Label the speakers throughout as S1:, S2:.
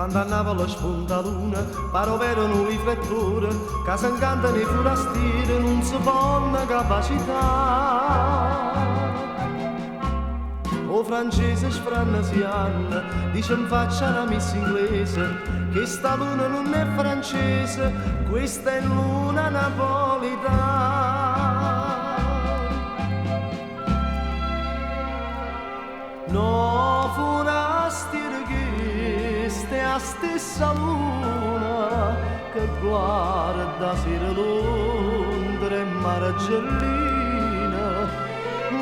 S1: quando andava la spuntaluna, paro erano i riflettori, che si incantano i forastieri, non si fanno capacità. O francese sfrannasiana, dice in faccia una miss inglese, che sta luna non è francese, questa è luna napolitana. No forastiere che è la stessa luna che guarda sera Londra e Margellina,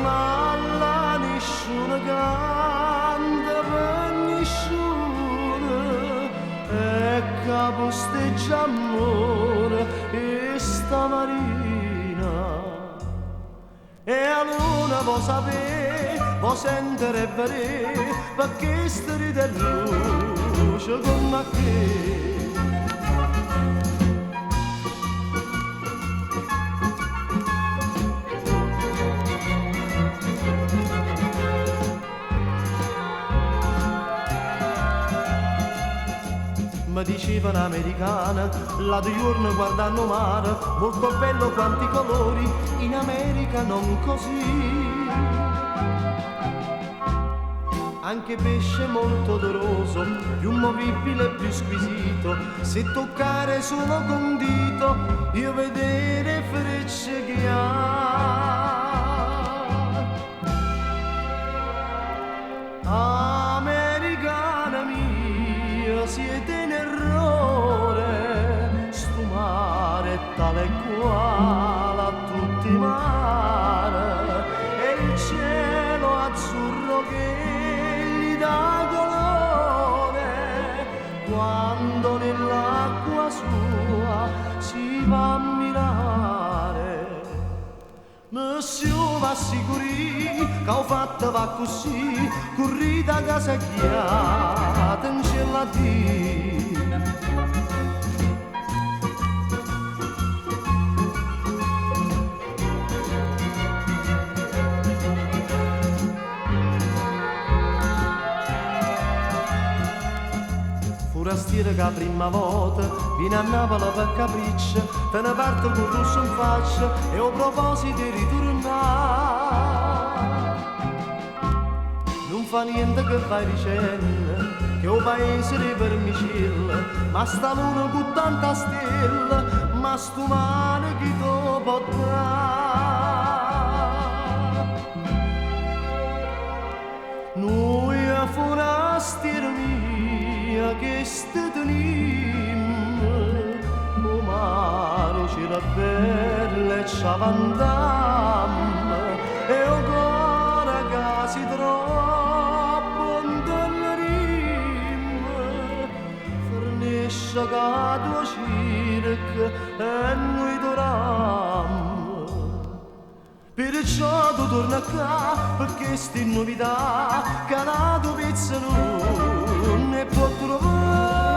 S1: ma la nessuno canta per nessuno e caposteggia amore e sta marina. E a luna vuoi sapere, vuoi sentire e vedere, perché stride e luce come che. Mi diceva un'americana, là di giorno guardando il mare, molto bello quanti colori, in America non così. Anche pesce molto odoroso, più movibile e più squisito, se toccare solo con dito, io vedere frecce che ha. Americana mia, siete in errore, sto mare è tale quale a tutti i mari, e il cielo azzurro che gli dà colore, quando nell'acqua sua si va a mirare. Monsieur va sicuri che ho fatto va così, corrita a casa chiata in cielo a Dio. Forastiere che la prima volta viene a Napoli per capriccio, te ne parte con rosso in faccia e a proposito di ritornare. Non fa niente che vai dicendo che o paese di vermicilla, ma sta luna con tanta stella, ma sto mare chi to può dare. Noi a forastiere mia che ste tenimmo, o mare c'era bella e c'avandammo, e o cuore che si troppo indollerimmo, fornisce che tua circa e noi dorammo. Perciò tu torna qua, perché sti novità, che la tua pezza non ne può trovare.